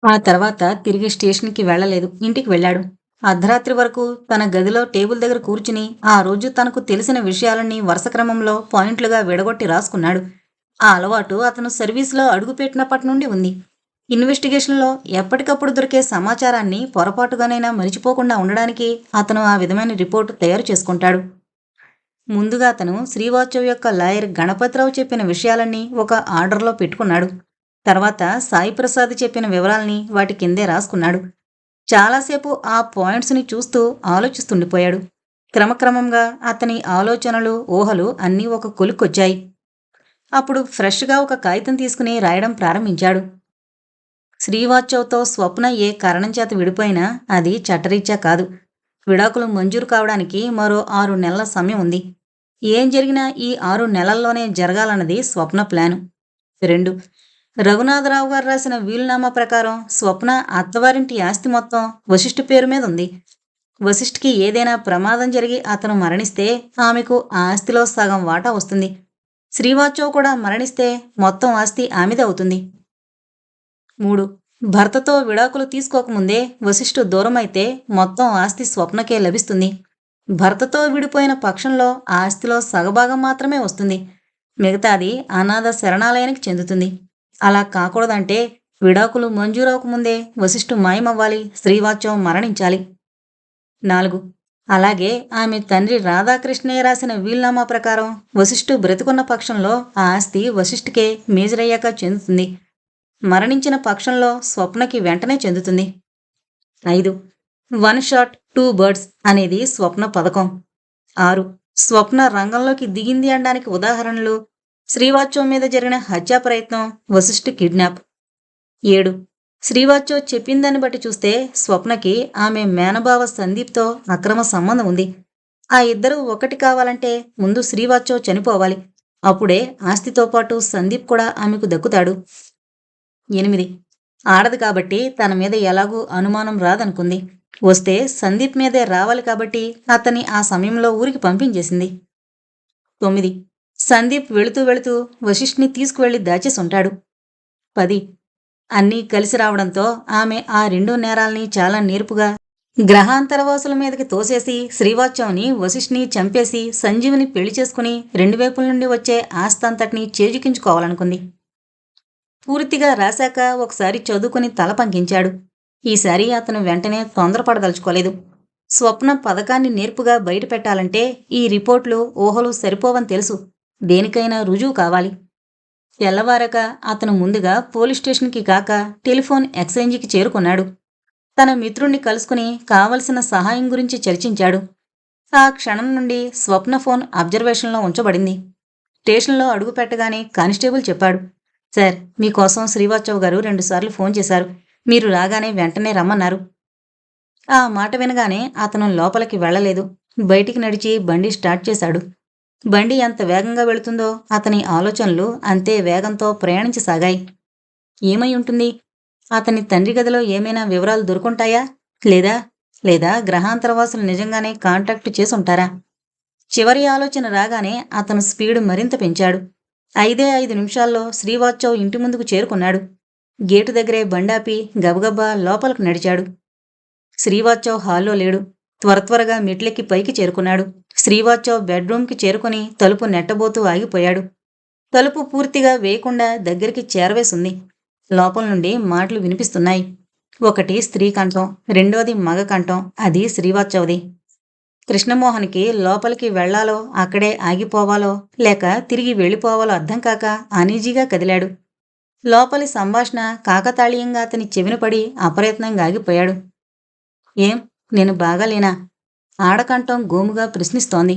ఆ తర్వాత తిరిగి స్టేషన్‌కి వెళ్ళలేదు. ఇంటికి వెళ్ళాడు. అర్ధరాత్రి వరకు తన గదిలో టేబుల్ దగ్గర కూర్చుని, ఆ రోజు తనకు తెలిసిన విషయాలన్నీ వరుస క్రమంలో పాయింట్లుగా విడగొట్టి రాసుకున్నాడు. ఆ అలవాటు అతను సర్వీస్‌లో అడుగుపెట్టినప్పటి నుండి ఉంది. ఇన్వెస్టిగేషన్‌లో ఎప్పటికప్పుడు దొరికే సమాచారాన్ని పొరపాటుగానైనా మరిచిపోకుండా ఉండడానికి అతను ఆ విధమైన రిపోర్ట్ తయారు చేసుకుంటాడు. ముందుగా అతను శ్రీవాత్సవ్ యొక్క లాయర్ గణపతిరావు చెప్పిన విషయాలన్నీ ఒక ఆర్డర్‌లో పెట్టుకున్నాడు. తర్వాత సాయి ప్రసాద్ చెప్పిన వివరాల్ని వాటి కిందే రాసుకున్నాడు. చాలాసేపు ఆ పాయింట్స్‌ని చూస్తూ ఆలోచిస్తుండిపోయాడు. క్రమక్రమంగా అతని ఆలోచనలు, ఊహలు అన్నీ ఒక కొలిక్కొచ్చాయి. అప్పుడు ఫ్రెష్‌గా ఒక కాగితం తీసుకుని రాయడం ప్రారంభించాడు. శ్రీవాత్సవ్‌తో స్వప్న ఏ కారణం చేత విడిపోయినా అది చట్టరీత్యా కాదు. విడాకులు మంజూరు కావడానికి మరో 6 నెలల సమయం ఉంది. ఏం జరిగినా ఈ 6 నెలల్లోనే జరగాలన్నది స్వప్న ప్లాను. 2. రఘునాథరావు గారు రాసిన వీలునామా ప్రకారం స్వప్న అత్తవారింటి ఆస్తి మొత్తం వశిష్ఠ పేరు మీద ఉంది. వశిష్ఠకి ఏదైనా ప్రమాదం జరిగి అతను మరణిస్తే ఆమెకు ఆ ఆస్తిలో సగం వాటా వస్తుంది. శ్రీవాత్సవ్ కూడా మరణిస్తే మొత్తం ఆస్తి ఆమెదే అవుతుంది. 3. భర్తతో విడాకులు తీసుకోకముందే వశిష్ఠు దూరమైతే మొత్తం ఆస్తి స్వప్నకే లభిస్తుంది. భర్తతో విడిపోయిన పక్షంలో ఆ ఆస్తిలో సగభాగం మాత్రమే వస్తుంది. మిగతాది అనాథ శరణాలయానికి చెందుతుంది. అలా కాకూడదంటే విడాకులు మంజూరవకముందే వశిష్ఠు మాయమవ్వాలి, శ్రీవాత్సవం మరణించాలి. 4. అలాగే ఆమె తండ్రి రాధాకృష్ణయ్య రాసిన వీలునామా ప్రకారం వశిష్ఠు బ్రతికున్న పక్షంలో ఆ ఆస్తి వశిష్ఠుకే మేజరయ్యాక చెందుతుంది. మరణించిన పక్షంలో స్వప్నకి వెంటనే చెందుతుంది. 5. వన్ షాట్ టూ బర్డ్స్ అనేది స్వప్న పథకం. 6. స్వప్న రంగంలోకి దిగింది అనడానికి ఉదాహరణలు: శ్రీవాత్సవ్ మీద జరిగిన హత్యా ప్రయత్నం, వశిష్ఠ కిడ్నాప్. 7. శ్రీవాత్సవ్ చెప్పిందాన్ని బట్టి చూస్తే స్వప్నకి ఆమె మేనబావ సందీప్తో అక్రమ సంబంధం ఉంది. ఆ ఇద్దరూ ఒకటి కావాలంటే ముందు శ్రీవాత్సవ్ చనిపోవాలి. అప్పుడే ఆస్తితో పాటు సందీప్ కూడా ఆమెకు దక్కుతాడు. 8. ఆడది కాబట్టి తన మీద ఎలాగూ అనుమానం రాదనుకుంది. వస్తే సందీప్ మీదే రావాలి కాబట్టి అతన్ని ఆ సమయంలో ఊరికి పంపించేసింది. 9. సందీప్ వెళుతూ వెళుతూ వశిష్ఠ్ని తీసుకువెళ్లి దాచేసుంటాడు. 10. అన్నీ కలిసి రావడంతో ఆమె ఆ 2 నేరాల్ని చాలా నేర్పుగా గ్రహాంతరవాసుల మీదకి తోసేసి శ్రీవాత్సవ్ని, వశిష్ఠ్ని చంపేసి సంజీవిని పెళ్లి చేసుకుని 2 వైపుల నుండి వచ్చే ఆస్తంతటినీ చేజిక్కించుకోవాలనుకుంది. పూర్తిగా రాశాక ఒకసారి చదువుకుని తల పంకించాడు. ఈసారి అతను వెంటనే తొందరపడదలుచుకోలేదు. స్వప్న పథకాన్ని నేర్పుగా బయటపెట్టాలంటే ఈ రిపోర్ట్లు, ఊహలు సరిపోవని తెలుసు. దేనికైనా రుజువు కావాలి. తెల్లవారక అతను ముందుగా పోలీస్ స్టేషన్కి కాక టెలిఫోన్ ఎక్స్చేంజికి చేరుకున్నాడు. తన మిత్రుణ్ణి కలుసుకుని కావలసిన సహాయం గురించి చర్చించాడు. ఆ క్షణం నుండి స్వప్న ఫోన్ అబ్జర్వేషన్లో ఉంచబడింది. స్టేషన్లో అడుగుపెట్టగానే కానిస్టేబుల్ చెప్పాడు: సార్, మీకోసం శ్రీవాత్సవ్ గారు 2 సార్లు ఫోన్ చేశారు. మీరు రాగానే వెంటనే రమ్మన్నారు. ఆ మాట వినగానే అతను లోపలికి వెళ్ళలేదు. బయటికి నడిచి బండి స్టార్ట్ చేశాడు. బండి ఎంత వేగంగా వెళుతుందో అతని ఆలోచనలు అంతే వేగంతో ప్రయాణించసాగాయి. ఏమై ఉంటుంది? అతని తండ్రి గదిలో ఏమైనా వివరాలు దొరుకుంటాయా? లేదా లేదా గ్రహాంతరవాసులు నిజంగానే కాంటాక్ట్ చేసుంటారా? చివరి ఆలోచన రాగానే అతను స్పీడ్ మరింత పెంచాడు. 5 నిమిషాల్లో శ్రీవాత్సవ్ ఇంటి ముందుకు చేరుకున్నాడు. గేటు దగ్గరే బండాపి గబగబా లోపలకు నడిచాడు. శ్రీవాత్సవ్ హాల్లో లేడు. త్వరగా మెట్లెక్కి పైకి చేరుకున్నాడు. శ్రీవాత్సవ్ బెడ్రూమ్కి చేరుకుని తలుపు నెట్టబోతూ ఆగిపోయాడు. తలుపు పూర్తిగా వేయకుండా దగ్గరికి చేరవేసింది. లోపల నుండి మాటలు వినిపిస్తున్నాయి. ఒకటి స్త్రీ కంఠం, రెండోది మగ కంఠం. అది శ్రీవాత్సవ్ది. కృష్ణమోహన్కి లోపలికి వెళ్లాలో, అక్కడే ఆగిపోవాలో, లేక తిరిగి వెళ్ళిపోవాలో అర్థం కాక అనీజీగా కదిలాడు. లోపలి సంభాషణ కాకతాళీయంగా అతని చెవిన పడి అప్రయత్నంగా ఆగిపోయాడు. ఏం, నేను బాగాలేనా? ఆడకంఠం గోముగా ప్రశ్నిస్తోంది.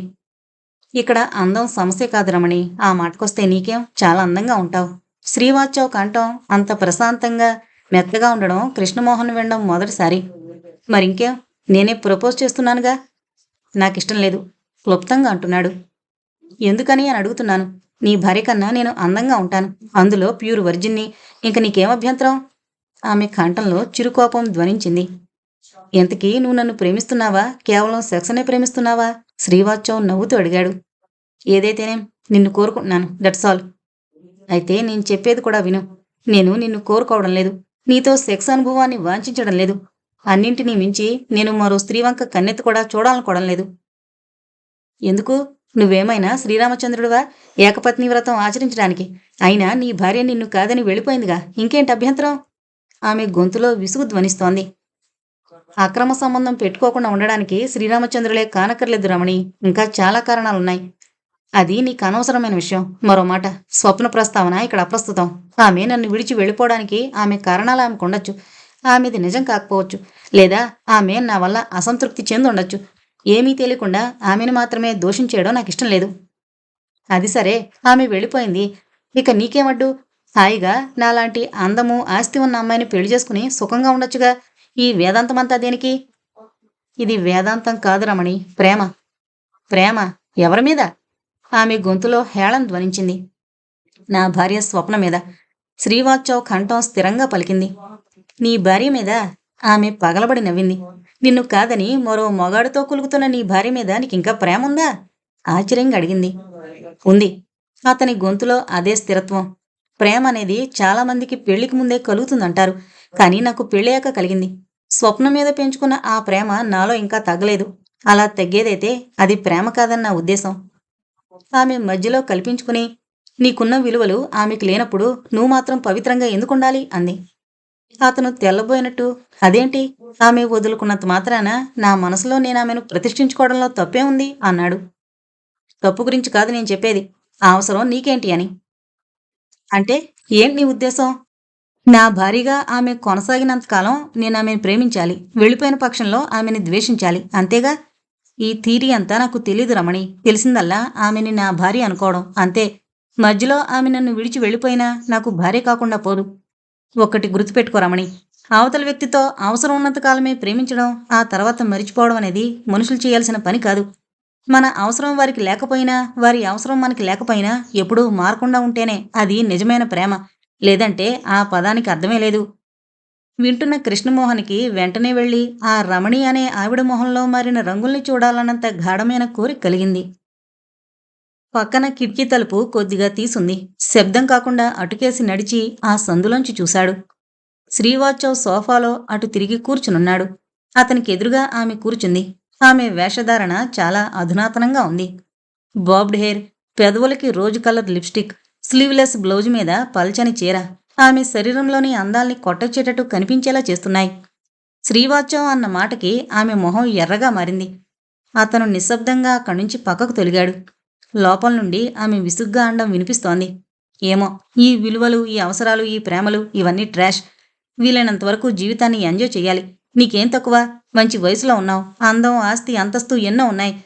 ఇక్కడ అందం సమస్య కాదు రమణి. ఆ మాటకొస్తే నీకేం, చాలా అందంగా ఉంటావు. శ్రీవాత్సవ్ కంఠం అంత ప్రశాంతంగా, మెత్తగా ఉండడం కృష్ణమోహన్ వినడం మొదటిసారి. మరింకేం, నేనే ప్రపోజ్ చేస్తున్నానుగా. నాకిష్టం లేదు, క్లుప్తంగా అంటున్నాడు. ఎందుకని అని అడుగుతున్నాను. నీ భార్య కన్నా నేను అందంగా ఉంటాను. అందులో ప్యూర్ వర్జిన్ని. ఇంక నీకేం అభ్యంతరం? ఆమె కంఠంలో చిరుకోపం ధ్వనించింది. ఎంతకీ నువ్వు నన్ను ప్రేమిస్తున్నావా, కేవలం సెక్సనే ప్రేమిస్తున్నావా? శ్రీవాత్సవ్ నవ్వుతూ అడిగాడు. ఏదైతేనేం నిన్ను కోరుకుంటున్నాను, దట్స్ ఆల్. అయితే నేను చెప్పేది కూడా విను. నేను నిన్ను కోరుకోవడం లేదు. నీతో సెక్స్ అనుభవాన్ని వాంఛించడం లేదు. అన్నింటినీ మించి నేను మరో స్త్రీ వంక కన్నెత్తి కూడా చూడాలనుకోవడం లేదు. ఎందుకు? నువ్వేమైనా శ్రీరామచంద్రుడివా ఏకపత్ని వ్రతం ఆచరించడానికి? అయినా నీ భార్య నిన్ను కాదని వెళ్ళిపోయిందిగా, ఇంకేంటి అభ్యంతరం? ఆమె గొంతులో విసుగు ధ్వనిస్తోంది. అక్రమ సంబంధం పెట్టుకోకుండా ఉండడానికి శ్రీరామచంద్రులే కానక్కర్లేదు రమణి. ఇంకా చాలా కారణాలున్నాయి. అది నీకు అనవసరమైన విషయం. మరో మాట, స్వప్న ప్రస్తావన ఇక్కడ అప్రస్తుతం. ఆమె నన్ను విడిచి వెళ్ళిపోవడానికి ఆమె కారణాలు ఆమెకుండొచ్చు. ఆమెది నిజం కాకపోవచ్చు. లేదా ఆమె నా వల్ల అసంతృప్తి చెంది ఉండొచ్చు. ఏమీ తెలియకుండా ఆమెను మాత్రమే దోషించేయడం నాకు ఇష్టం లేదు. అది సరే, ఆమె వెళ్ళిపోయింది. ఇక నీకేమడ్డు? హాయిగా నాలాంటి అందము ఆస్తి ఉన్న అమ్మాయిని పెళ్లి చేసుకుని సుఖంగా ఉండొచ్చుగా. ఈ వేదాంతమంతా దేనికి? ఇది వేదాంతం కాదు రమణి, ప్రేమ. ప్రేమ? ఎవరి మీద? ఆమె గొంతులో హేళన ధ్వనించింది. నా భార్య స్వప్న మీద. శ్రీవాత్సవ్ కంఠం స్థిరంగా పలికింది. నీ భార్య మీద? ఆమె పగలబడి నవ్వింది. నిన్ను కాదని మరో మొగాడితో కులుకుతున్న నీ భార్య మీద నీకింకా ప్రేమ ఉందా? ఆశ్చర్యంగా అడిగింది. ఉంది. అతని గొంతులో అదే స్థిరత్వం. ప్రేమ అనేది చాలామందికి పెళ్లికి ముందే కలుగుతుందంటారు. కానీ నాకు పెళ్ళయ్యాక కలిగింది. స్వప్నం మీద పెంచుకున్న ఆ ప్రేమ నాలో ఇంకా తగ్గలేదు. అలా తగ్గేదైతే అది ప్రేమ కాదన్న నా ఉద్దేశం. ఆమె మధ్యలో కల్పించుకుని, నీకున్న విలువలు ఆమెకు లేనప్పుడు నువ్వు మాత్రం పవిత్రంగా ఎందుకుండాలి అంది. అతను తెల్లబోయినట్టు, అదేంటి? ఆమె వదులుకున్నంత మాత్రాన నా మనసులో నేను ఆమెను ప్రతిష్ఠించుకోవడంలో తప్పే ఉంది అన్నాడు. తప్పు గురించి కాదు నేను చెప్పేది. ఆ అవసరం నీకేంటి అని. అంటే ఏంటి నీ ఉద్దేశం? నా భార్యగా ఆమె కొనసాగినంతకాలం నేను ఆమెను ప్రేమించాలి. వెళ్ళిపోయిన పక్షంలో ఆమెని ద్వేషించాలి. అంతేగా? ఈ థీరీ అంతా నాకు తెలీదు రమణి. తెలిసిందల్లా ఆమెని నా భార్య అనుకోవడం అంతే. మధ్యలో ఆమె నన్ను విడిచి వెళ్ళిపోయినా నాకు భార్య కాకుండా పోదు. ఒక్కటి గుర్తుపెట్టుకో రమణి, అవతల వ్యక్తితో అవసరం ఉన్నంతకాలమే ప్రేమించడం, ఆ తర్వాత మరిచిపోవడం అనేది మనుషులు చేయాల్సిన పని కాదు. మన అవసరం వారికి లేకపోయినా, వారి అవసరం మనకి లేకపోయినా ఎప్పుడూ మారకుండా ఉంటేనే అది నిజమైన ప్రేమ. లేదంటే ఆ పదానికి అర్థమే లేదు. వింటున్న కృష్ణమోహన్కి వెంటనే వెళ్ళి ఆ రమణి అనే ఆవిడ మొహంలో మారిన రంగుల్ని చూడాలన్నంత గాఢమైన కోరిక కలిగింది. పక్కన కిటికీ తలుపు కొద్దిగా తీసుంది. శబ్దం కాకుండా అటుకేసి నడిచి ఆ సందులోంచి చూశాడు. శ్రీవాత్సవ్ సోఫాలో అటు తిరిగి కూర్చునున్నాడు. అతనికి ఎదురుగా ఆమె కూర్చుంది. ఆమె వేషధారణ చాలా అధునాతనంగా ఉంది. బాబ్డ్ హెయిర్, పెదవులకి rose colour lipstick, sleeveless blouse మీద పల్చని చీర ఆమె శరీరంలోని అందాల్ని కొట్టొచ్చేటట్టు కనిపించేలా చేస్తున్నాయి. శ్రీవాత్సవ్ అన్న మాటకి ఆమె మొహం ఎర్రగా మారింది. అతను నిశ్శబ్దంగా అక్కడి నుంచి పక్కకు తొలిగాడు. లోపల నుండి ఆమె విసుగ్గా అనడం వినిపిస్తోంది. ఏమో, ఈ విలువలు, ఈ అవసరాలు, ఈ ప్రేమలు ఇవన్నీ ట్రాష్. వీలైనంతవరకు జీవితాన్ని ఎంజాయ్ చెయ్యాలి. నీకేం తక్కువ? మంచి వయసులో ఉన్నావు. అందం, ఆస్తి, అంతస్తు ఎన్నో ఉన్నాయి.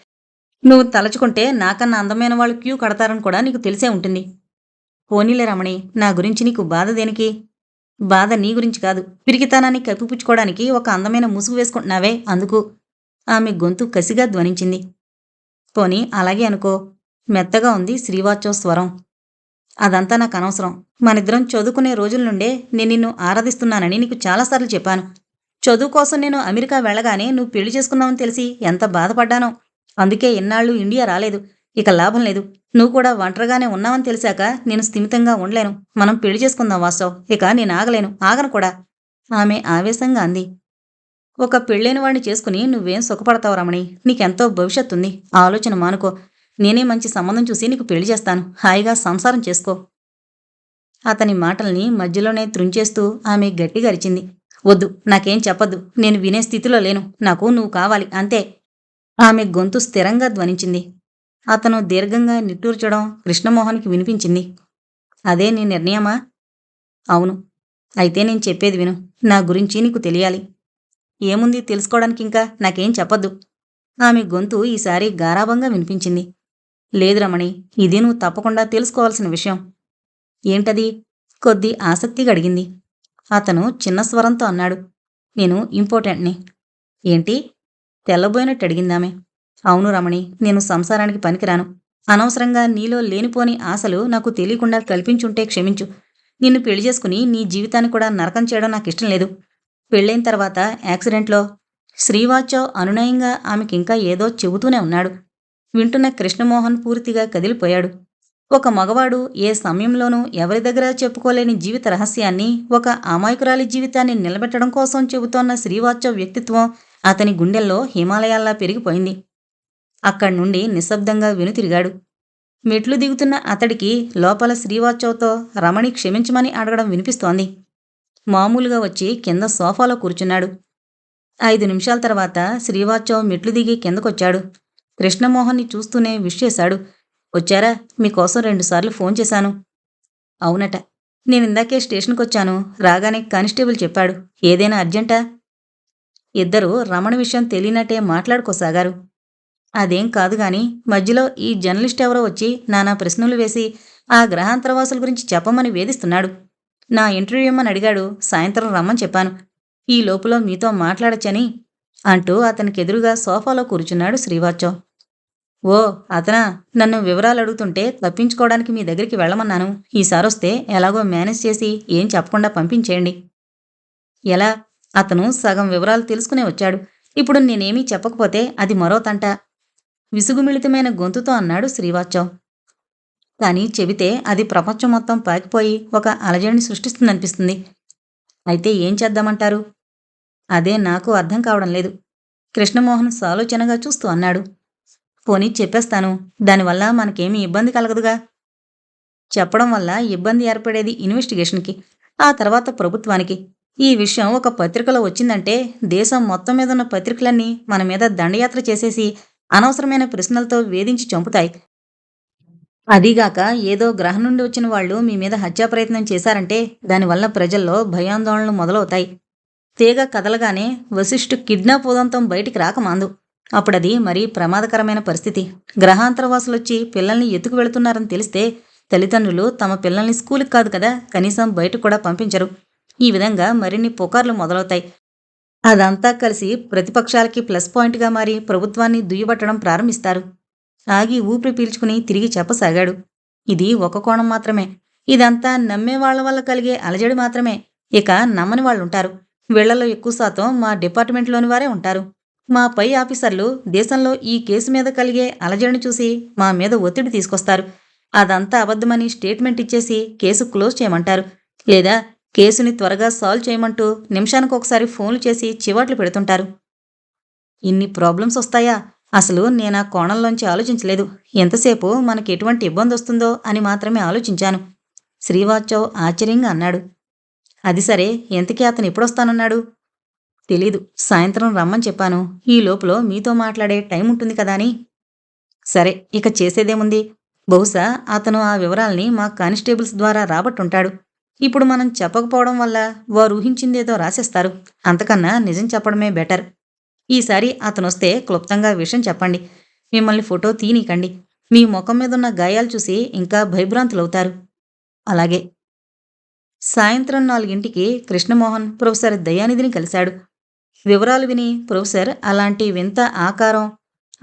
నువ్వు తలచుకుంటే నాకన్నా అందమైన వాళ్ళు క్యూ కడతారని కూడా నీకు తెలిసే ఉంటుంది. పోనీలే రమణి, నా గురించి నీకు బాధ దేనికి? బాధ నీ గురించి కాదు, పిరికితనాన్ని కప్పిపుచ్చుకోవడానికి ఒక అందమైన ముసుగు వేసుకుంటున్నావే అందుకు. ఆమె గొంతు కసిగా ధ్వనించింది. పోనీ అలాగే అనుకో. మెత్తగా ఉంది శ్రీవాత్సవ్ స్వరం. అదంతా నాకు అనవసరం. మనిద్దరం చదువుకునే రోజుల నుండే నేను నిన్ను ఆరాధిస్తున్నానని నీకు చాలాసార్లు చెప్పాను. చదువు కోసం నేను అమెరికా వెళ్ళగానే నువ్వు పెళ్లి చేసుకున్నావని తెలిసి ఎంత బాధపడ్డానో. అందుకే ఇన్నాళ్ళు ఇండియా రాలేదు. ఇక లాభం లేదు. నువ్వు కూడా ఒంటరిగానే ఉన్నావని తెలిసాక నేను స్థిమితంగా ఉండలేను. మనం పెళ్లి చేసుకుందాం వాస్తవ్. ఇక నేను ఆగలేను, ఆగను కూడా. ఆమె ఆవేశంగా అంది. ఒక పెళ్ళైన వాడిని చేసుకుని నువ్వేం సుఖపడతావు రమణి? నీకెంతో భవిష్యత్తుంది. ఆలోచన మానుకో. నేనే మంచి సంబంధం చూసి నీకు పెళ్లి చేస్తాను. హాయిగా సంసారం చేసుకో. అతని మాటల్ని మధ్యలోనే త్రుంచేస్తూ ఆమె గట్టిగా అరిచింది. వద్దు, నాకేం చెప్పొద్దు. నేను వినే స్థితిలో లేను. నాకు నువ్వు కావాలి అంతే. ఆమె గొంతు స్థిరంగా ధ్వనించింది. అతను దీర్ఘంగా నిట్టూర్చడం కృష్ణమోహన్కి వినిపించింది. అదే నీ నిర్ణయమా? అవును. అయితే నేను చెప్పేది విను. నా గురించి నీకు తెలియాలి. ఏముంది తెలుసుకోవడానికి? ఇంకా నాకేం చెప్పొద్దు. ఆమె గొంతు ఈసారి గారాబంగా వినిపించింది. లేదు రమణి, ఇది నువ్వు తప్పకుండా తెలుసుకోవాల్సిన విషయం. ఏంటది? కొద్ది ఆసక్తిగా అడిగింది. అతను చిన్న స్వరంతో అన్నాడు. నేను ఇంపార్టెంట్ని. ఏంటి? తెల్లబోయినట్టు అడిగిందామె. అవును రమణి, నేను సంసారానికి పనికిరాను. అనవసరంగా నీలో లేనిపోని ఆశలు నాకు తెలియకుండా కల్పించుంటే క్షమించు. నిన్ను పెళ్లి చేసుకుని నీ జీవితాన్ని కూడా నరకం చేయడం నాకిష్టం లేదు. పెళ్ళైన తర్వాత యాక్సిడెంట్లో. శ్రీవాత్సవ్ అనునయంగా ఆమెకింకా ఏదో చెబుతూనే ఉన్నాడు. వింటున్న కృష్ణమోహన్ పూర్తిగా కదిలిపోయాడు. ఒక మగవాడు ఏ సమయంలోనూ ఎవరి దగ్గర చెప్పుకోలేని జీవిత రహస్యాన్ని, ఒక అమాయకురాలి జీవితాన్ని నిలబెట్టడం కోసం చెబుతోన్న శ్రీవాత్సవ వ్యక్తిత్వం అతని గుండెల్లో హిమాలయాల్లా పెరిగిపోయింది. అక్కడ్నుండి నిశ్శబ్దంగా వెనుతిరిగాడు. మెట్లు దిగుతున్న అతడికి లోపల శ్రీవాత్సవ్‌తో రమణి క్షమించమని అడగడం వినిపిస్తోంది. మామూలుగా వచ్చి కింద సోఫాలో కూర్చున్నాడు. 5 నిమిషాల తర్వాత శ్రీవాత్సవ్ మెట్లు దిగి కిందకొచ్చాడు. కృష్ణమోహన్ని చూస్తూనే విష్ చేశాడు. వచ్చారా? మీకోసం 2 సార్లు ఫోన్ చేశాను. అవునట. నేనిందాకే స్టేషన్‌కొచ్చాను. రాగానే కానిస్టేబుల్ చెప్పాడు. ఏదైనా అర్జెంటా? ఇద్దరూ రమణ విషయం తెలియనట్టే మాట్లాడుకోసాగారు. అదేం కాదుగాని మధ్యలో ఈ జర్నలిస్ట్ ఎవరో వచ్చి నానా ప్రశ్నలు వేసి ఆ గ్రహాంతరవాసుల గురించి చెప్పమని వేధిస్తున్నాడు. నా ఇంటర్వ్యూ ఇమ్మని అడిగాడు. సాయంత్రం రమ్మని చెప్పాను. ఈ లోపులో మీతో మాట్లాడొచ్చని అంటూ అతనికెదురుగా సోఫాలో కూర్చున్నాడు శ్రీవాత్సవ్. ఓ అతనా? నన్ను వివరాలు అడుగుతుంటే తప్పించుకోవడానికి మీ దగ్గరికి వెళ్ళమన్నాను. ఈసారొస్తే ఎలాగో మేనేజ్ చేసి ఏం చెప్పకుండా పంపించేయండి. ఎలా? అతను సగం వివరాలు తెలుసుకునే వచ్చాడు. ఇప్పుడు నేనేమీ చెప్పకపోతే అది మరో తంట. విసుగుమిళితమైన గొంతుతో అన్నాడు శ్రీవాత్సవ్. కానీ చెబితే అది ప్రపంచం మొత్తం పాకిపోయి ఒక అలజడిని సృష్టిస్తుందనిపిస్తుంది. అయితే ఏం చేద్దామంటారు? అదే నాకు అర్థం కావడం లేదు. కృష్ణమోహన్ సాలోచనగా చూస్తూ అన్నాడు. పోనీ చెప్పేస్తాను. దానివల్ల మనకేమీ ఇబ్బంది కలగదుగా. చెప్పడం వల్ల ఇబ్బంది ఏర్పడేది ఇన్వెస్టిగేషన్‌కి, ఆ తర్వాత ప్రభుత్వానికి. ఈ విషయం ఒక పత్రికలో వచ్చిందంటే దేశం మొత్తం మీదున్న పత్రికలన్నీ మన మీద దండయాత్ర చేసేసి అనవసరమైన ప్రశ్నలతో వేధించి చంపుతాయి. అదీగాక ఏదో గ్రహం నుండి వచ్చిన వాళ్ళు మీ మీద హత్యా ప్రయత్నం చేశారంటే దానివల్ల ప్రజల్లో భయాందోళనలు మొదలవుతాయి. తీగ కదలగానే వశిష్ఠు కిడ్నాప్ ఉదంతం బయటికి రాకమాందు. అప్పుడది మరీ ప్రమాదకరమైన పరిస్థితి. గ్రహాంతరవాసులొచ్చి పిల్లల్ని ఎత్తుకు వెళుతున్నారని తెలిస్తే తల్లిదండ్రులు తమ పిల్లల్ని స్కూలుకి కాదు కదా కనీసం బయటకు కూడా పంపించరు. ఈ విధంగా మరిన్ని పుకార్లు మొదలవుతాయి. అదంతా కలిసి ప్రతిపక్షాలకి ప్లస్ పాయింట్‌గా మారి ప్రభుత్వాన్ని దుయ్యబట్టడం ప్రారంభిస్తారు. ఆగి ఊపిరి పీల్చుకుని తిరిగి చెప్పసాగాడు. ఇది ఒక కోణం మాత్రమే. ఇదంతా నమ్మేవాళ్ల వల్ల కలిగే అలజడి మాత్రమే. ఇక నమ్మని వాళ్ళుంటారు. వీళ్లలో ఎక్కువ శాతం మా డిపార్ట్మెంట్‌లోని వారే ఉంటారు. మా పై ఆఫీసర్లు దేశంలో ఈ కేసు మీద కలిగే అలజడిని చూసి మా మీద ఒత్తిడి తీసుకొస్తారు. అదంతా అబద్ధమని స్టేట్మెంట్ ఇచ్చేసి కేసు క్లోజ్ చేయమంటారు. లేదా కేసుని త్వరగా సాల్వ్ చేయమంటూ నిమిషానికొకసారి ఫోన్లు చేసి చివాట్లు పెడుతుంటారు. ఇన్ని ప్రాబ్లమ్స్ వస్తాయా? అసలు నేనా కోణంలోంచి ఆలోచించలేదు. ఎంతసేపు మనకి ఎటువంటి ఇబ్బందొస్తుందో అని మాత్రమే ఆలోచించాను. శ్రీవాత్సవ్ ఆశ్చర్యంగా అన్నాడు. అది సరే, ఇంతకీ అతను ఎప్పుడొస్తానన్నాడు? తెలీదు. సాయంత్రం రమ్మని చెప్పాను. ఈ లోపులో మీతో మాట్లాడే టైం ఉంటుంది కదా అని. సరే, ఇక చేసేదేముంది? బహుశా అతను ఆ వివరాల్ని మా కానిస్టేబుల్స్ ద్వారా రాబట్టుంటాడు. ఇప్పుడు మనం చెప్పకపోవడం వల్ల వారు ఊహించిందేదో రాసేస్తారు. అంతకన్నా నిజం చెప్పడమే బెటర్. ఈసారి అతనొస్తే క్లుప్తంగా విషయం చెప్పండి. మిమ్మల్ని ఫోటో తీయనీకండి. మీ ముఖం మీదున్న గాయాలు చూసి ఇంకా భయభ్రాంతులవుతారు. అలాగే. సాయంత్రం 4కి కృష్ణమోహన్ ప్రొఫెసర్ దయానిధిని కలిశాడు. వివరాలు విని ప్రొఫెసర్ అలాంటి వింత ఆకారం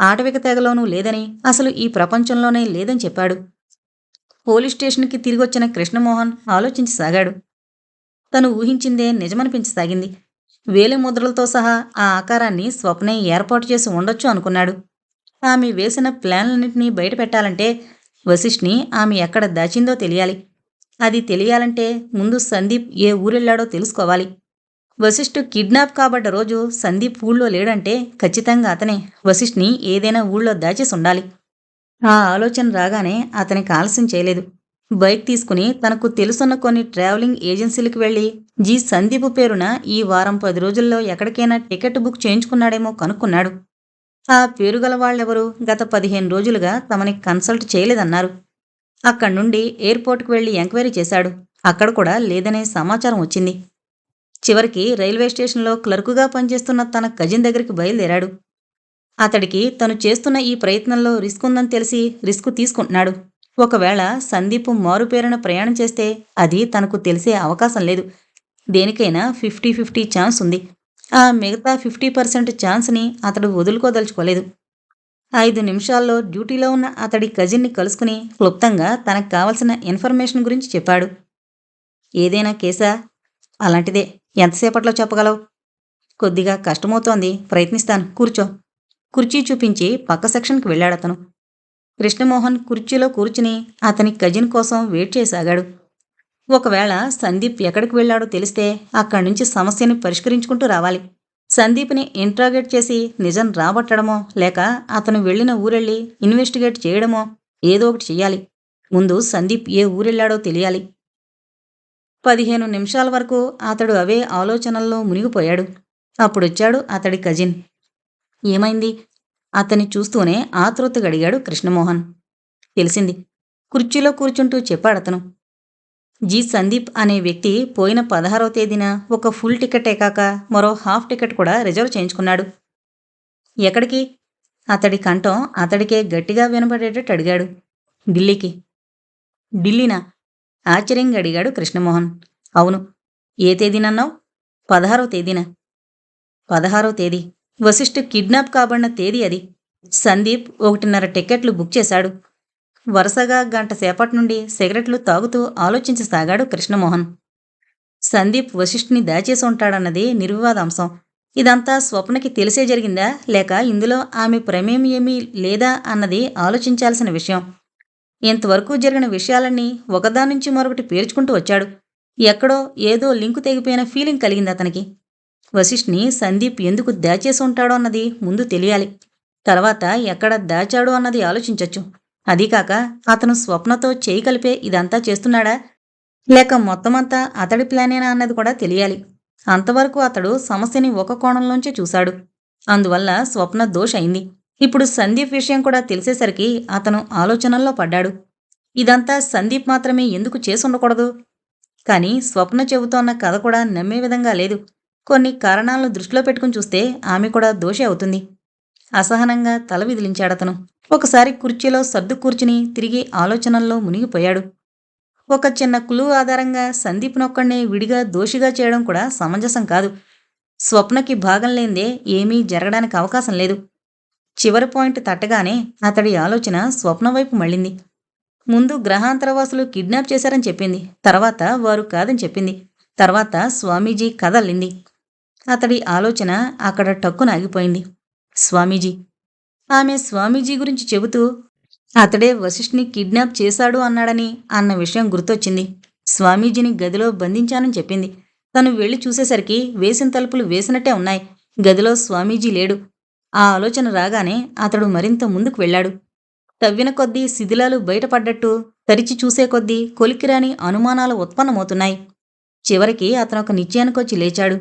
ఆటవిక తెగలోనూ లేదని, అసలు ఈ ప్రపంచంలోనే లేదని చెప్పాడు. పోలీస్ స్టేషన్‌కి తిరిగొచ్చిన కృష్ణమోహన్ ఆలోచించసాగాడు. తను ఊహించిందే నిజమనిపించసాగింది. వేలిముద్రలతో సహా ఆ ఆకారాన్ని స్వప్నే ఏర్పాటు చేసి ఉండొచ్చు అనుకున్నాడు. ఆమె వేసిన ప్లాన్లన్నింటినీ బయటపెట్టాలంటే వశిష్ఠ్‌ని ఆమె ఎక్కడ దాచిందో తెలియాలి. అది తెలియాలంటే ముందు సందీప్ ఏ ఊరెళ్ళాడో తెలుసుకోవాలి. వశిష్ఠు కిడ్నాప్ కాబడ్డ రోజు సందీప్ ఊళ్ళో లేడంటే ఖచ్చితంగా అతనే వశిష్ఠ్‌ని ఏదైనా ఊళ్ళో దాచేసుండాలి. ఆ ఆలోచన రాగానే అతనికి ఆలస్యం చేయలేదు. బైక్ తీసుకుని తనకు తెలుసున్న కొన్ని ట్రావెలింగ్ ఏజెన్సీలకు వెళ్లి సందీప్ పేరున ఈ వారం 10 రోజుల్లో ఎక్కడికైనా టికెట్ బుక్ చేయించుకున్నాడేమో కనుక్కున్నాడు. ఆ పేరుగల వాళ్ళెవరూ గత 15 రోజులుగా తమని కన్సల్ట్ చేయలేదన్నారు. అక్కడ్నుండి ఎయిర్పోర్ట్‌కు వెళ్లి ఎంక్వైరీ చేశాడు. అక్కడ కూడా లేదనే సమాచారం వచ్చింది. చివరికి రైల్వే స్టేషన్‌లో క్లర్కుగా పనిచేస్తున్న తన కజిన్ దగ్గరికి బయలుదేరాడు. అతడికి తను చేస్తున్న ఈ ప్రయత్నంలో రిస్క్ ఉందని తెలిసి రిస్క్ తీసుకుంటున్నాడు. ఒకవేళ సందీప్ మారుపేరున ప్రయాణం చేస్తే అది తనకు తెలిసే అవకాశం లేదు. దేనికైనా 50-50 ఛాన్స్ ఉంది. ఆ మిగతా 50% ఛాన్స్‌ని అతడు వదులుకోదలుచుకోలేదు. 5 నిమిషాల్లో డ్యూటీలో ఉన్న అతడి కజిన్ని కలుసుకుని క్లుప్తంగా తనకు కావలసిన ఇన్ఫర్మేషన్ గురించి చెప్పాడు. ఏదైనా కేసా? అలాంటిదే. ఎంతసేపట్లో చెప్పగలవు? కొద్దిగా కష్టమవుతోంది. ప్రయత్నిస్తాను. కూర్చో. కుర్చీ చూపించి పక్క సెక్షన్‌కి వెళ్ళాడతను. కృష్ణమోహన్ కుర్చీలో కూర్చుని అతని కజిన్ కోసం వెయిట్ చేయసాగాడు. ఒకవేళ సందీప్ ఎక్కడికి వెళ్ళాడో తెలిస్తే అక్కడి నుంచి సమస్యని పరిష్కరించుకుంటూ రావాలి. సందీప్ని ఇంట్రాగేట్ చేసి నిజం రాబట్టడమో లేక అతను వెళ్ళిన ఊరెళ్ళి ఇన్వెస్టిగేట్ చేయడమో ఏదో ఒకటి చెయ్యాలి. ముందు సందీప్ ఏ ఊరెళ్ళాడో తెలియాలి. 15 నిమిషాల వరకు అతడు అవే ఆలోచనల్లో మునిగిపోయాడు. అప్పుడొచ్చాడు అతడి కజిన్. ఏమైంది? అతన్ని చూస్తూనే ఆతృతగా అడిగాడు కృష్ణమోహన్. తెలిసింది, కుర్చీలో కూర్చుంటూ చెప్పాడతను. సందీప్ అనే వ్యక్తి పోయిన 16వ తేదీన ఒక ఫుల్ టికెటే కాక మరో హాఫ్ టికెట్ కూడా రిజర్వ్ చేయించుకున్నాడు. ఎక్కడికి? అతడి కంఠం అతడికే గట్టిగా వినపడేటట్టు అడిగాడు. ఢిల్లీకి. ఢిల్లీనా? ఆశ్చర్యంగా అడిగాడు కృష్ణమోహన్. అవును. ఏ తేదీనన్నావు? 16వ తేదీన. 16వ తేదీ వశిష్ఠ్ కిడ్నాప్ కాబడిన తేదీ అది. సందీప్ 1:30 టికెట్లు బుక్ చేశాడు. వరుసగా గంట సేపటి నుండి సిగరెట్లు తాగుతూ ఆలోచించసాగాడు కృష్ణమోహన్. సందీప్ వశిష్ఠ్ని దాచేసి ఉంటాడన్నది నిర్వివాదాంశం. ఇదంతా స్వప్నకి తెలిసే జరిగిందా లేక ఇందులో ఆమె ప్రమేయం ఏమీ లేదా అన్నది ఆలోచించాల్సిన విషయం. ఇంతవరకు జరిగిన విషయాలన్నీ ఒకదాన్నుంచి మరొకటి పేర్చుకుంటూ వచ్చాడు. ఎక్కడో ఏదో లింకు తెగిపోయిన ఫీలింగ్ కలిగింది అతనికి. వశిష్ఠ్ని సందీప్ ఎందుకు దాచేసి ఉంటాడో అన్నది ముందు తెలియాలి. తర్వాత ఎక్కడ దాచాడో అన్నది ఆలోచించొచ్చు. అదీకాక అతను స్వప్నతో చేయి కలిపే ఇదంతా చేస్తున్నాడా లేక మొత్తమంతా అతడి ప్లానేనా అన్నది కూడా తెలియాలి. అంతవరకు అతడు సమస్యని ఒక కోణంలోంచే చూశాడు. అందువల్ల స్వప్న దోష్ అయింది. ఇప్పుడు సందీప్ విషయం కూడా తెలిసేసరికి అతను ఆలోచనల్లో పడ్డాడు. ఇదంతా సందీప్ మాత్రమే ఎందుకు చేసుండకూడదు? కానీ స్వప్న చెబుతోన్న కథ కూడా నమ్మే విధంగా లేదు. కొన్ని కారణాలను దృష్టిలో పెట్టుకుని చూస్తే ఆమె కూడా దోషి అవుతుంది. అసహనంగా తల విదిలించాడతను. ఒకసారి కుర్చీలో సర్దు కూర్చుని తిరిగి ఆలోచనల్లో మునిగిపోయాడు. ఒక చిన్న క్లూ ఆధారంగా సందీప్నొక్కడినే విడిగా దోషిగా చేయడం కూడా సమంజసం కాదు. స్వప్నకి భాగం లేందే ఏమీ జరగడానికి అవకాశం లేదు. చివరి పాయింట్ తట్టగానే అతడి ఆలోచన స్వప్న వైపు మళ్ళింది. ముందు గ్రహాంతరవాసులు కిడ్నాప్ చేశారని చెప్పింది. తర్వాత వారు కాదని చెప్పింది. తర్వాత స్వామీజీ కథ అల్లింది. అతడి ఆలోచన అక్కడ టక్కున ఆగిపోయింది. స్వామీజీ. ఆమె స్వామీజీ గురించి చెబుతూ అతడే వశిష్ఠ్ని కిడ్నాప్ చేశాడు అన్నాడని అన్న విషయం గుర్తొచ్చింది. స్వామీజీని గదిలో బంధించానని చెప్పింది. తను వెళ్లి చూసేసరికి వేసిన తలుపులు వేసినట్టే ఉన్నాయి. గదిలో స్వామీజీ లేడు. ఆ ఆలోచన రాగానే అతడు మరింత ముందుకు వెళ్ళాడు. తవ్విన కొద్దీ శిథిలాలు బయటపడ్డట్టు తరిచి చూసే కొద్దీ కొలికిరాని అనుమానాలు ఉత్పన్నమవుతున్నాయి. చివరికి అతనొక నిశ్చయానికొచ్చి లేచాడు.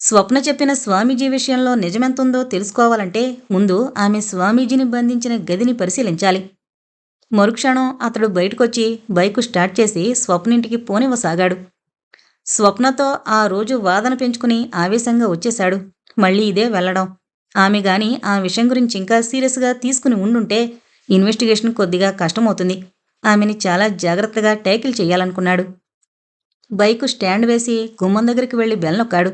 స్వప్న చెప్పిన స్వామీజీ విషయంలో నిజమెంతుందో తెలుసుకోవాలంటే ముందు ఆమె స్వామీజీని బంధించిన గదిని పరిశీలించాలి. మరుక్షణం అతడు బయటకొచ్చి బైకు స్టార్ట్ చేసి స్వప్నింటికి పోనివ్వసాగాడు. స్వప్నతో ఆ రోజు వాదన పెంచుకుని ఆవేశంగా వచ్చేశాడు. మళ్ళీ ఇదే వెళ్లడం. ఆమె గాని ఆ విషయం గురించి ఇంకా సీరియస్గా తీసుకుని ఉండుంటే ఇన్వెస్టిగేషన్ కొద్దిగా కష్టమవుతుంది. ఆమెని చాలా జాగ్రత్తగా టేకిల్ చెయ్యాలనుకున్నాడు. బైకు స్టాండ్ వేసి గుమ్మం దగ్గరికి వెళ్లి బెల్ నొక్కాడు.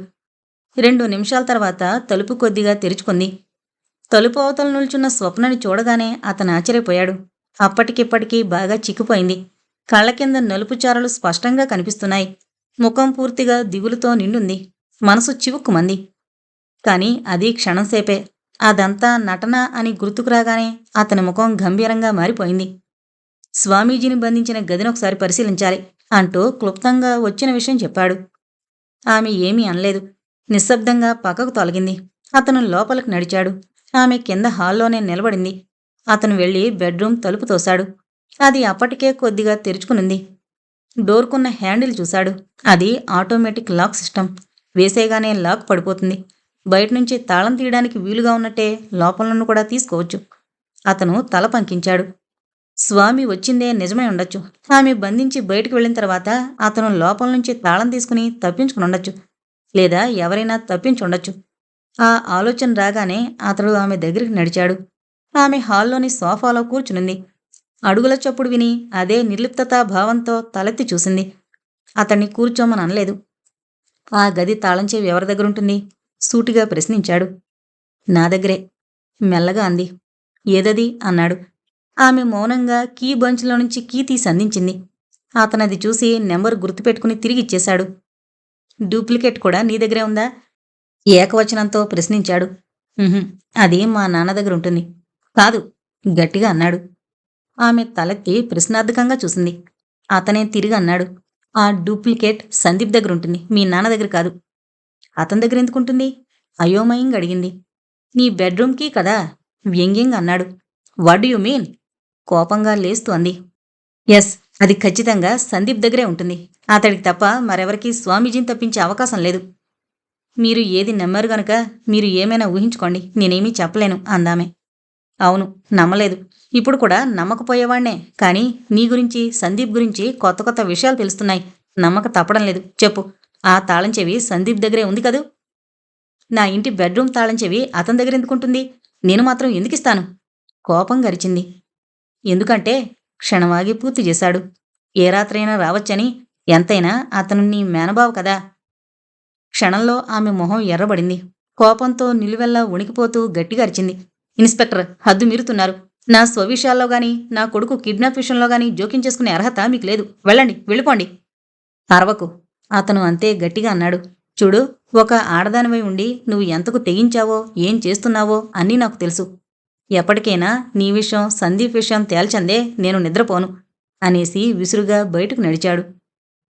2 నిమిషాల తర్వాత తలుపు కొద్దిగా తెరుచుకుంది. తలుపు అవతల నిల్చున్న స్వప్నని చూడగానే అతను ఆశ్చర్యపోయాడు. అప్పటికిప్పటికీ బాగా చిక్కిపోయింది. కళ్ల కింద నలుపు చారలు స్పష్టంగా కనిపిస్తున్నాయి. ముఖం పూర్తిగా దిగులుతో నిండుంది. మనసు చివుక్కుమంది. కాని అది క్షణంసేపే. అదంతా నటన అని గుర్తుకు రాగానే అతని ముఖం గంభీరంగా మారిపోయింది. స్వామీజీని బంధించిన గదినొకసారి పరిశీలించాలి అంటూ క్లుప్తంగా వచ్చిన విషయం చెప్పాడు. ఆమె ఏమీ అనలేదు. నిశ్శబ్దంగా పక్కకు తొలగింది. అతను లోపలికి నడిచాడు. ఆమె కింద హాల్లోనే నిలబడింది. అతను వెళ్లి బెడ్రూమ్ తలుపు తోశాడు. అది అప్పటికే కొద్దిగా తెరుచుకునుంది. డోర్కున్న హ్యాండిల్ చూశాడు. అది ఆటోమేటిక్ లాక్ సిస్టమ్. వేసేగానే లాక్ పడిపోతుంది. బయటనుంచి తాళం తీయడానికి వీలుగా ఉన్నట్టే లోపల నుండి కూడా తీసుకోవచ్చు. అతను తల పంకించాడు. స్వామి వచ్చిందే నిజమై ఉండొచ్చు. ఆమె బంధించి బయటకు వెళ్ళిన తర్వాత అతను లోపల నుంచి తాళం తీసుకుని తప్పించుకుని ఉండొచ్చు. లేదా ఎవరైనా తప్పించుండొచ్చు. ఆ ఆలోచన రాగానే అతడు ఆమె దగ్గరికి నడిచాడు. ఆమె హాల్లోని సోఫాలో కూర్చునుంది. అడుగుల చప్పుడు విని అదే నిర్లిప్తతా భావంతో తలెత్తి చూసింది. అతన్ని కూర్చోమని అనలేదు. ఆ గది తాళం చెవి ఎవరి దగ్గరుంటుంది? సూటిగా ప్రశ్నించాడు. నా దగ్గరే, మెల్లగా అంది. ఏదది అన్నాడు. ఆమె మౌనంగా కీ బంచ్లో నుంచి కీ తీసి అందించింది. అతనది చూసి నెంబరు గుర్తుపెట్టుకుని తిరిగిచ్చేశాడు. డూప్లికేట్ కూడా నీ దగ్గరే ఉందా? ఏకవచనంతో ప్రశ్నించాడు. అది మా నాన్న దగ్గర ఉంటుంది. కాదు, గట్టిగా అన్నాడు. ఆమె తలెత్తి ప్రశ్నార్థకంగా చూసింది. అతనే తిరిగి అన్నాడు. ఆ డూప్లికేట్ సందీప్ దగ్గరుంటుంది. మీ నాన్న దగ్గర కాదు. అతని దగ్గరెందుకుంటుంది? అయోమయంగా అడిగింది. నీ బెడ్రూమ్‌కి కదా! వ్యంగ్యంగా అన్నాడు. What do you mean? కోపంగా లేస్తూ అంది. యస్. అది ఖచ్చితంగా సందీప్ దగ్గరే ఉంటుంది. అతడికి తప్ప మరెవరికీ స్వామీజీని తప్పించే అవకాశం లేదు. మీరు ఏది నమ్మారు గనుక మీరు ఏమైనా ఊహించుకోండి. నేనేమీ చెప్పలేను అందామె. అవును. నమ్మలేదు. ఇప్పుడు కూడా నమ్మకపోయేవాణ్ణే. కానీ నీ గురించి, సందీప్ గురించి కొత్త కొత్త విషయాలు తెలుస్తున్నాయి. నమ్మక తప్పడం లేదు. చెప్పు. ఆ తాళం చెవి సందీప్ దగ్గరే ఉంది కదూ? నా ఇంటి బెడ్రూమ్ తాళం చెవి అతని దగ్గరెందుకుంటుంది? నేను మాత్రం ఎందుకిస్తాను? కోపంగా అరిచింది. ఎందుకంటే క్షణమాగి పూర్తి చేశాడు. ఏ రాత్రైనా రావచ్చని. ఎంతైనా అతను నీ మేనబావ కదా! క్షణంలో ఆమె మొహం ఎర్రబడింది. కోపంతో నిలువెల్లా వణికిపోతూ గట్టిగా అరిచింది. ఇన్స్‌పెక్టర్, హద్దు మీరుతున్నారు. నా స్వవిషయాల్లో గాని, నా కొడుకు కిడ్నాప్ విషయంలో గాని జోక్యం చేసుకునే అర్హత మీకు లేదు. వెళ్ళండి. వెళ్ళిపోండి. అరవకు. అతను అంతే గట్టిగా అన్నాడు. చూడు, ఒక ఆడదానివై ఉండి నువ్వు ఎంతకు తెగించావో, ఏం చేస్తున్నావో అన్నీ నాకు తెలుసు. ఎప్పటికైనా నీ విషయం, సందీప్ విషయం తేల్చందే నేను నిద్రపోను అనేసి విసురుగా బయటకు నడిచాడు.